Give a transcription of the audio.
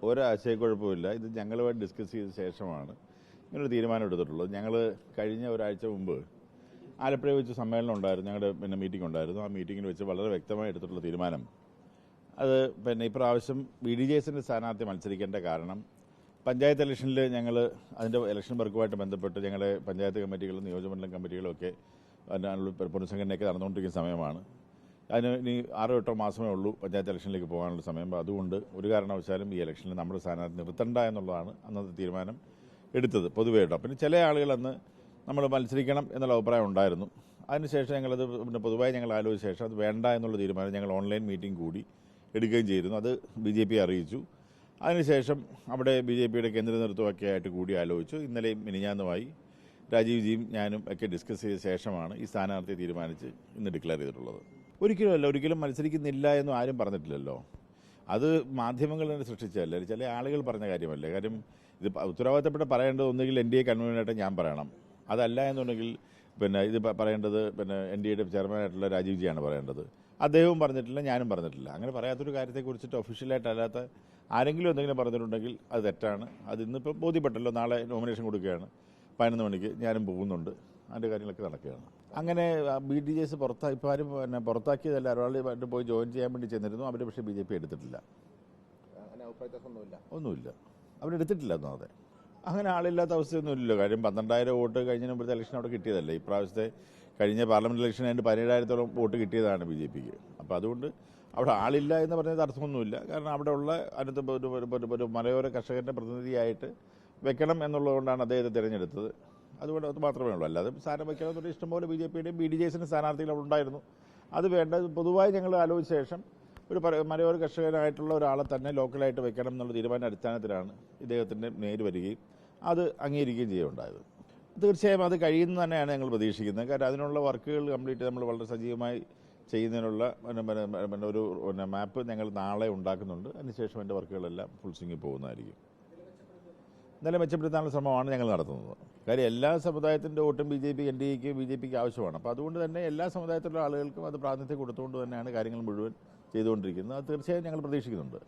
ഒരാശയക്കുഴപ്പമില്ല. ഇത് ഞങ്ങളുമായിട്ട് ഡിസ്കസ് ചെയ്ത ശേഷമാണ് ഇങ്ങനൊരു തീരുമാനം എടുത്തിട്ടുള്ളത്. ഞങ്ങൾ കഴിഞ്ഞ ഒരാഴ്ച മുമ്പ് ആലപ്പുഴ വെച്ച് സമ്മേളനം ഉണ്ടായിരുന്നു, ഞങ്ങളുടെ മീറ്റിംഗ് ഉണ്ടായിരുന്നു. ആ മീറ്റിങ്ങിൽ വെച്ച് വളരെ വ്യക്തമായി എടുത്തിട്ടുള്ള തീരുമാനം അത് ഇപ്രാവശ്യം BDJSന്റെ സ്ഥാനാർത്ഥി മത്സരിക്കേണ്ട കാരണം പഞ്ചായത്ത് ഇലക്ഷനിൽ ഞങ്ങൾ അതിൻ്റെ ഇലക്ഷൻ വർക്കുമായിട്ട് ബന്ധപ്പെട്ട് ഞങ്ങളുടെ പഞ്ചായത്ത് കമ്മിറ്റികളും നിയോജകമണ്ഡലം കമ്മിറ്റികളും ഒക്കെ പുനഃസംഘടനയൊക്കെ നടന്നുകൊണ്ടിരിക്കുന്ന സമയമാണ്. അതിന് ഇനി 6-8 മാസമേ ഉള്ളൂ പഞ്ചായത്ത് ഇലക്ഷനിലേക്ക് പോകാനുള്ള സമയം. അതുകൊണ്ട് ഒരു കാരണവശാലും ഈ ഇലക്ഷനിൽ നമ്മുടെ സ്ഥാനാർത്ഥി നിർത്തണ്ട എന്നുള്ളതാണ് അന്നത്തെ തീരുമാനം എടുത്തത് പൊതുവേ കേട്ടോ. പിന്നെ ചില ആളുകൾ അന്ന് നമ്മൾ മത്സരിക്കണം എന്നുള്ള അഭിപ്രായം ഉണ്ടായിരുന്നു. അതിനുശേഷം ഞങ്ങളത് പൊതുവായി ഞങ്ങൾ ആലോചിച്ച ശേഷം അത് വേണ്ട എന്നുള്ള തീരുമാനം ഞങ്ങൾ ഓൺലൈൻ മീറ്റിംഗ് കൂടി എടുക്കുകയും ചെയ്തിരുന്നു. അത് BJP അറിയിച്ചു. അതിനുശേഷം അവിടെ BJPയുടെ കേന്ദ്ര നേതൃത്വമൊക്കെ ആയിട്ട് കൂടി ആലോചിച്ചു. ഇന്നലെയും മിനിഞ്ഞാന്നുമായി രാജീവ്ജിയും ഞാനും ഒക്കെ ഡിസ്കസ് ചെയ്ത ശേഷമാണ് ഈ സ്ഥാനാർത്ഥിയെ തീരുമാനിച്ച് ഇന്ന് ഡിക്ലെയർ ചെയ്തിട്ടുള്ളത്. ഒരിക്കലും മത്സരിക്കുന്നില്ല എന്നും ആരും പറഞ്ഞിട്ടില്ലല്ലോ. അത് മാധ്യമങ്ങൾ തന്നെ സൃഷ്ടിച്ചതല്ലേ, ചില ആളുകൾ പറഞ്ഞ കാര്യമല്ലേ. കാര്യം ഇത് ഉത്തരവാദിത്തപ്പെട്ട് പറയേണ്ടത് ഒന്നുകിൽ NDA കൺവീനറായിട്ട് ഞാൻ പറയണം, അതല്ല എന്നുണ്ടെങ്കിൽ ഇത് പറയേണ്ടത് NDAയുടെ ചെയർമാനായിട്ടുള്ള രാജീവ്ജിയാണ് പറയേണ്ടത്. അദ്ദേഹവും പറഞ്ഞിട്ടില്ല, ഞാനും പറഞ്ഞിട്ടില്ല. അങ്ങനെ പറയാത്തൊരു കാര്യത്തെക്കുറിച്ചിട്ട് ഒഫീഷ്യലായിട്ടല്ലാത്ത ആരെങ്കിലും എന്തെങ്കിലും പറഞ്ഞിട്ടുണ്ടെങ്കിൽ അത് തെറ്റാണ്. അത് ഇന്നിപ്പോൾ ബോധ്യപ്പെട്ടല്ലോ. നാളെ നോമിനേഷൻ കൊടുക്കുകയാണ് 11 മണിക്ക്. ഞാനും പോകുന്നുണ്ട്, അതിൻ്റെ കാര്യങ്ങളൊക്കെ നടക്കുകയാണ്. അങ്ങനെ BDJS ഇപ്പോൾ ആരും പുറത്താക്കിയതല്ല. ഒരാൾ പോയി ജോയിൻ ചെയ്യാൻ വേണ്ടി ചെന്നിരുന്നു. അവർ പക്ഷേ BJP എടുത്തിട്ടില്ല. ഒന്നുമില്ല, അവരെടുത്തിട്ടില്ല ഒന്നാമതെ. അങ്ങനെ ആളില്ലാത്ത അവസ്ഥയൊന്നുമില്ലല്ലോ. കാര്യം 12,000 വോട്ട് കഴിഞ്ഞ മുമ്പത്തെ ഇലക്ഷൻ അവിടെ കിട്ടിയതല്ലേ. ഇപ്രാവശ്യത്തെ കഴിഞ്ഞ പാർലമെന്റ് ഇലക്ഷൻ അതിൻ്റെ 17,000-ഓളം വോട്ട് കിട്ടിയതാണ് BJPക്ക്. അപ്പോൾ അതുകൊണ്ട് അവിടെ ആളില്ല എന്ന് പറഞ്ഞത് അർത്ഥമൊന്നുമില്ല. കാരണം അവിടെ ഉള്ള അടുത്ത ഒരു മലയോര കർഷകരുടെ പ്രതിനിധിയായിട്ട് വെക്കണം എന്നുള്ളതുകൊണ്ടാണ് അദ്ദേഹത്തെ തിരഞ്ഞെടുത്തത്. അതുകൊണ്ട് അത് മാത്രമേ ഉള്ളൂ. അല്ലാതെ സ്ഥാനം വയ്ക്കണമെന്നുള്ള ഇഷ്ടംപോലെ BJPയുടെയും BDJSന്റെ സ്ഥാനാർത്ഥികൾ അവിടെ ഉണ്ടായിരുന്നു. അത് വേണ്ട. പൊതുവായി ഞങ്ങൾ ആലോചിച്ച ശേഷം ഒരു മലയോര കർഷകനായിട്ടുള്ള ഒരാളെ തന്നെ ലോക്കലായിട്ട് വെക്കണം എന്നുള്ള തീരുമാന അടിസ്ഥാനത്തിലാണ് ഇദ്ദേഹത്തിൻ്റെ നേര് വരികയും അത് അംഗീകരിക്കുകയും ചെയ്യുകയുണ്ടായത്. തീർച്ചയായും അത് കഴിയുമെന്ന് തന്നെയാണ് ഞങ്ങൾ പ്രതീക്ഷിക്കുന്നത്. കാരണം അതിനുള്ള വർക്കുകൾ കംപ്ലീറ്റ് നമ്മൾ വളരെ സജീവമായി ചെയ്യുന്നതിനുള്ള ഒരു മാപ്പ് ഞങ്ങൾ നാളെ ഉണ്ടാക്കുന്നുണ്ട്. അതിനുശേഷം എൻ്റെ വർക്കുകളെല്ലാം ഫുൾ സ്വിങ്ങിൽ പോകുന്നതായിരിക്കും. നില മെച്ചപ്പെടുത്താനുള്ള ശ്രമമാണ് ഞങ്ങൾ നടത്തുന്നത്. കാര്യം എല്ലാ സമുദായത്തിൻ്റെ വോട്ടും BJPക്ക് ആവശ്യമാണ്. അപ്പോൾ അതുകൊണ്ട് തന്നെ എല്ലാ സമുദായത്തിലുള്ള ആളുകൾക്കും അത് പ്രാതിനിധ്യം കൊടുത്തുകൊണ്ട് തന്നെയാണ് കാര്യങ്ങൾ മുഴുവൻ ചെയ്തുകൊണ്ടിരിക്കുന്നത്. അത് തീർച്ചയായും ഞങ്ങൾ പ്രതീക്ഷിക്കുന്നുണ്ട്.